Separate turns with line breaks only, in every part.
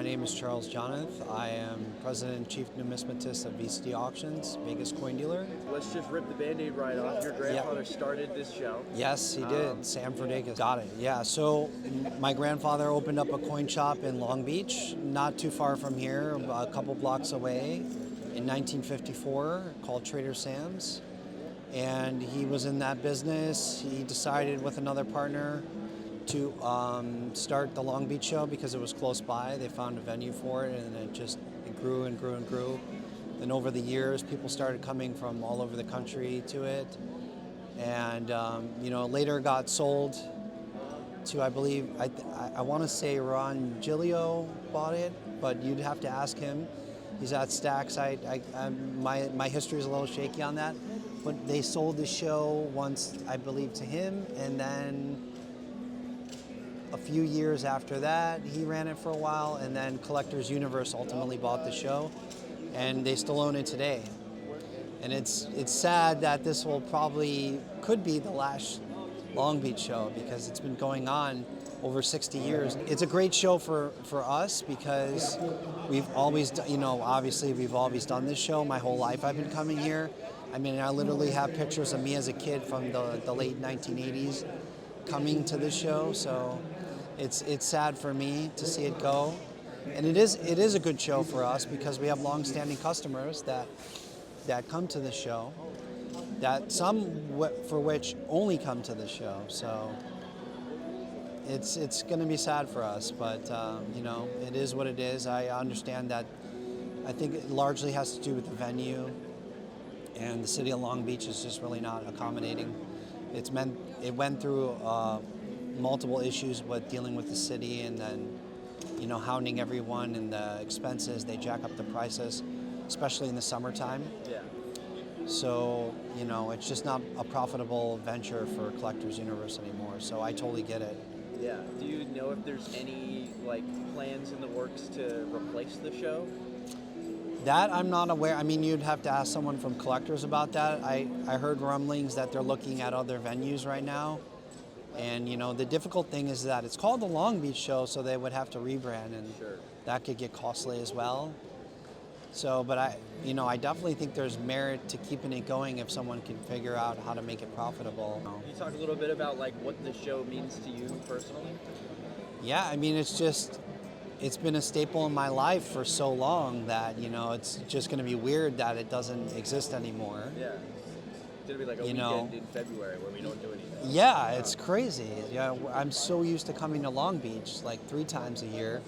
My name is Charles Jonath. I am President and Chief Numismatist of VCD Auctions, Vegas coin dealer.
Let's just rip the Band-Aid right off. Your grandfather started this show.
Yes, he did. Sam Verdegas got it. Yeah, so my grandfather opened up a coin shop in Long Beach, not too far from here, a couple blocks away, in 1954, called Trader Sam's. And he was in that business. He decided with another partner to start the Long Beach show because it was close by. They found a venue for it, and it grew and grew and grew. And over the years, people started coming from all over the country to it, and later got sold to, I believe, I want to say Ron Gilio bought it, but you'd have to ask him. He's at Stacks. My history is a little shaky on that, but they sold the show once, I believe, to him, and then a few years after that, he ran it for a while, and then Collectors Universe ultimately bought the show, and they still own it today. And it's sad that this could be the last Long Beach show because it's been going on over 60 years. It's a great show for us because we've always, obviously we've always done this show. My whole life I've been coming here. I mean, I literally have pictures of me as a kid from the late 1980s coming to this show, so it's sad for me to see it go. And it is a good show for us because we have long-standing customers that come to the show, that for which only come to the show. So it's going to be sad for us, but it is what it is. I understand that. I think it largely has to do with the venue, and the city of Long Beach is just really not accommodating. It went through multiple issues with dealing with the city, and then hounding everyone, and the expenses. They jack up the prices, especially in the summertime.
Yeah.
So it's just not a profitable venture for Collectors Universe anymore. So I totally get it.
Yeah. Do you know if there's any plans in the works to replace the show?
That I'm not aware. I mean, you'd have to ask someone from Collectors about that. I heard rumblings that they're looking at other venues right now. And the difficult thing is that it's called the Long Beach show, so they would have to rebrand, and
Sure.
that could get costly as well. So, but I definitely think there's merit to keeping it going if someone can figure out how to make it profitable.
Can you talk a little bit about what the show means to you personally?
Yeah, I mean, it's been a staple in my life for so long that it's just going to be weird that it doesn't exist anymore.
Yeah. It's going to be like a weekend in February where we don't do anything.
Yeah, it's crazy. Yeah, I'm so used to coming to Long Beach 3 times a year,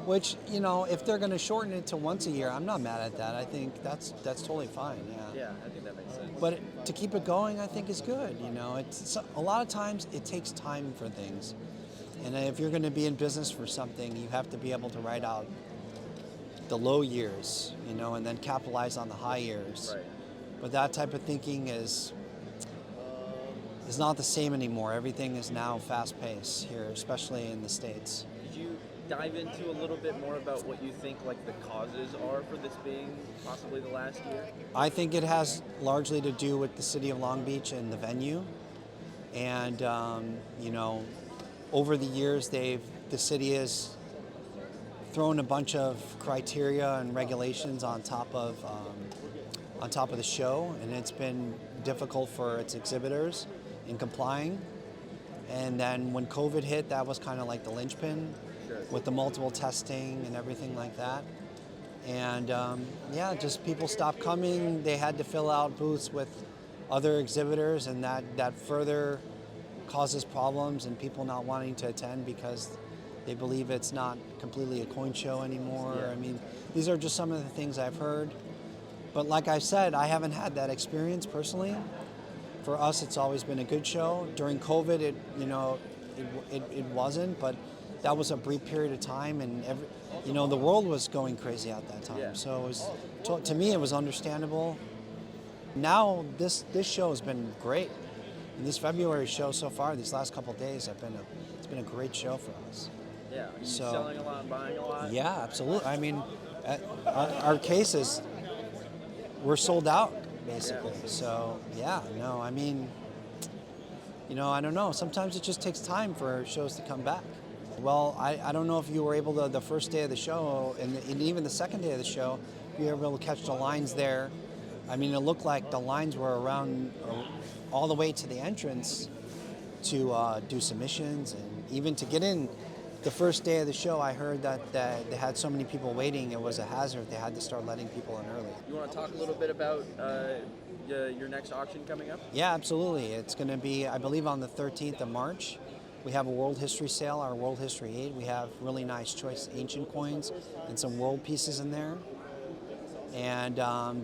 which, if they're going to shorten it to once a year, I'm not mad at that. I think that's totally fine, yeah.
Yeah, I think that makes sense.
But to keep it going, I think is good, It's a lot of times it takes time for things. And if you're going to be in business for something, you have to be able to ride out the low years, and then capitalize on the high years.
Right.
But that type of thinking is not the same anymore. Everything is now fast-paced here, especially in the States.
Did you dive into a little bit more about what you think the causes are for this being possibly the last year?
I think it has largely to do with the city of Long Beach and the venue. And, over the years, the city has thrown a bunch of criteria and regulations on top of the show, and it's been difficult for its exhibitors in complying. And then when COVID hit, that was kind of like the linchpin.
Sure.
With the multiple testing and everything like that. And just people stopped coming. They had to fill out booths with other exhibitors, and that further causes problems and people not wanting to attend because they believe it's not completely a coin show anymore.
Yeah.
I mean, these are just some of the things I've heard. But like I said, I haven't had that experience personally. For us, it's always been a good show. During COVID, it wasn't, but that was a brief period of time, and the world was going crazy at that time.
Yeah.
So to me, it was understandable. Now this show has been great, and this February show so far, these last couple of days, it's been a great show for us.
Yeah. Are you selling a lot and buying a lot?
Yeah, absolutely. I mean, our cases, we're sold out basically.
Yeah.
So I mean, I don't know. Sometimes it just takes time for shows to come back. Well, I don't know if you were able to, the first day of the show, and even the second day of the show, if you were able to catch the lines there. I mean, it looked like the lines were around all the way to the entrance to do submissions, and even to get in. The first day of the show, I heard that they had so many people waiting, it was a hazard. They had to start letting people in early.
You want to talk a little bit about your next auction coming up?
Yeah, absolutely. It's going to be, I believe, on the 13th of March. We have a World History sale, our World History 8. We have really nice choice ancient coins and some world pieces in there. And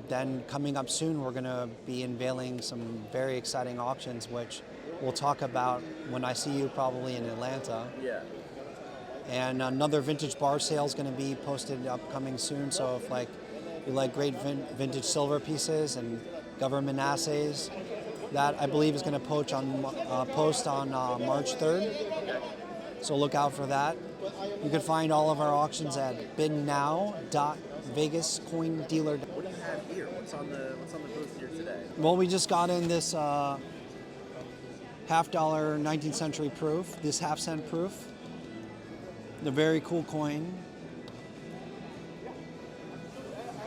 then coming up soon, we're going to be unveiling some very exciting auctions, which we'll talk about when I see you probably in Atlanta.
Yeah.
And another vintage bar sale is going to be posted upcoming soon. So if you like great vintage silver pieces and government assays, that I believe is going to post on March 3rd. So look out for that. You can find all of our auctions at bidnow.vegascoindealer.
What do you have here? What's on the booth here today?
Well, we just got in this half dollar 19th century proof, this half cent proof. The very cool coin.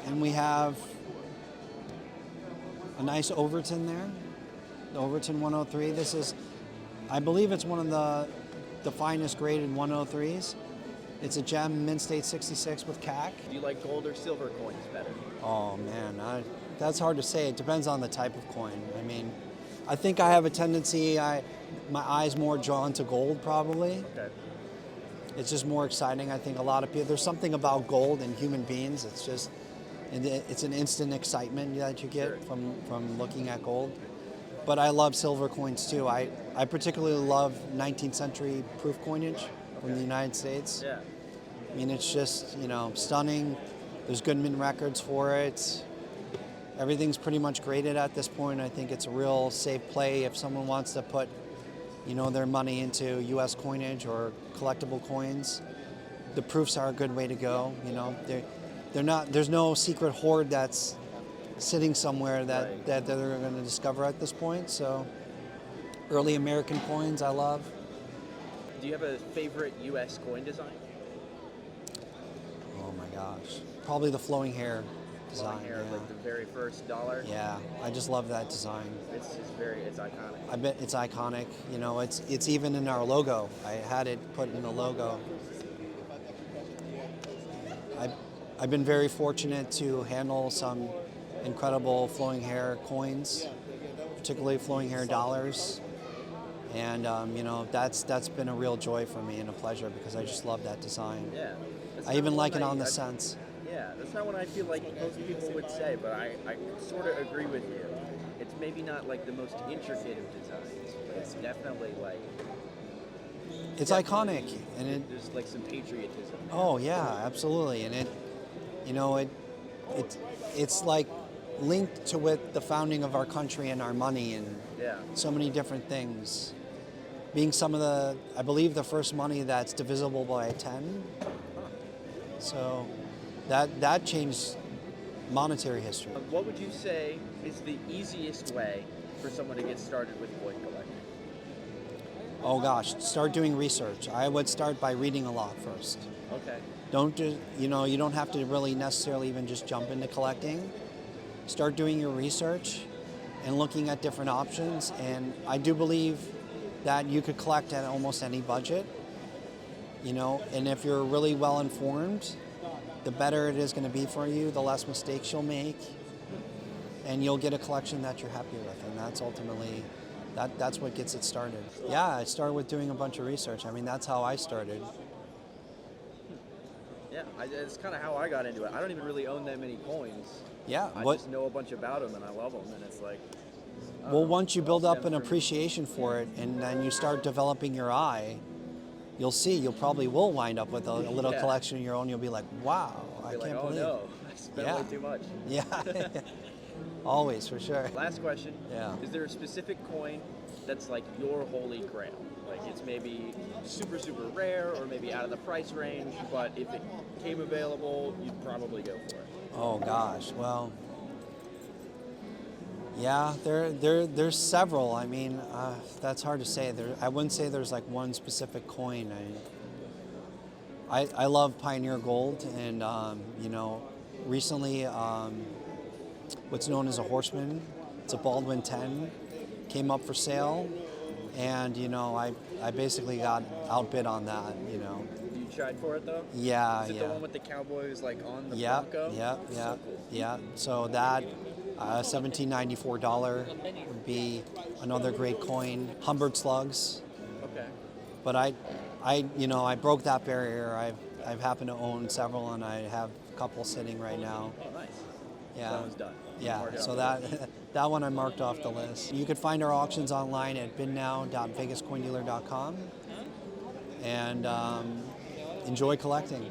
And we have a nice Overton there, the Overton 103. This is, I believe it's one of the finest graded 103s. It's a gem mint state 66 with CAC.
Do you like gold or silver coins better?
Oh man, that's hard to say. It depends on the type of coin. I mean, I think I have a tendency, my eye's more drawn to gold probably.
Okay.
It's just more exciting. I think a lot of people, there's something about gold and human beings. It's just, it's an instant excitement that you get
Sure.
from looking at gold. But I love silver coins too. I particularly love 19th century proof coinage from the United States.
Yeah.
I mean, it's just, stunning. There's good mint records for it. Everything's pretty much graded at this point. I think it's a real safe play if someone wants to put their money into U.S. coinage or collectible coins. The proofs are a good way to go. They're not. There's no secret hoard that's sitting somewhere that they're going to discover at this point. So, early American coins, I love.
Do you have a favorite U.S. coin design?
Oh my gosh, probably the flowing hair design.
Flowing hair,
yeah.
like the very first dollar.
Yeah, I just love that design.
It's iconic.
I bet it's iconic. It's even in our logo. I had it put in the logo. I've been very fortunate to handle some incredible flowing hair coins, particularly flowing hair dollars. And that's been a real joy for me and a pleasure because I just love that design.
Yeah.
I even like it on the cents.
Yeah, that's not what I feel like most people would say, but I sort of agree with you. It's maybe not like the most intricate of designs, but it's definitely like...
It's iconic, and
there's like some patriotism.
Oh yeah, absolutely, and it's like linked to with the founding of our country and our money and so many different things. Being some of I believe the first money that's divisible by 10. So that changed monetary history.
What would you say is the easiest way for someone to get started with coin collecting?
Oh gosh, start doing research. I would start by reading a lot first.
Okay.
You don't have to really necessarily even just jump into collecting. Start doing your research and looking at different options. And I do believe that you could collect at almost any budget. And if you're really well informed, the better it is going to be for you, the less mistakes you'll make, and you'll get a collection that you're happy with. And that's ultimately, that's what gets it started. Yeah, I started with doing a bunch of research. I mean, that's how I started.
Yeah, it's kind of how I got into it. I don't even really own that many coins.
Yeah.
I just know a bunch about them and I love them, and it's like...
Well, once you build up an appreciation for it and then you start developing your eye, you'll see you probably will wind up with a little collection of your own. You'll be like, wow, I can't believe it.
Oh no, I spent way too much.
Yeah, always, for sure.
Last question.
Yeah.
Is there a specific coin that's like your holy grail? Like it's maybe super, super rare or maybe out of the price range, but if it came available, you'd probably go for it.
Oh gosh, well, yeah, there's several. I mean, that's hard to say. I wouldn't say there's like one specific coin. I love Pioneer Gold, and recently what's known as a Horseman. It's a Baldwin 10, came up for sale, and I basically got outbid on that.
You tried for it though?
Yeah,
Is it
yeah.
the one with the cowboys like on the
Yeah,
Bronco?
yeah, yeah,
So cool.
yeah. So that $1794 would be another great coin. Humbert Slugs,
Okay.
but I broke that barrier. I've happened to own several, and I have a couple sitting right now.
Oh, nice.
Yeah.
That one's done.
Yeah,
Mark it
so
off.
that one I marked off the list. You could find our auctions online at bidnow.vegascoindealer.com and enjoy collecting.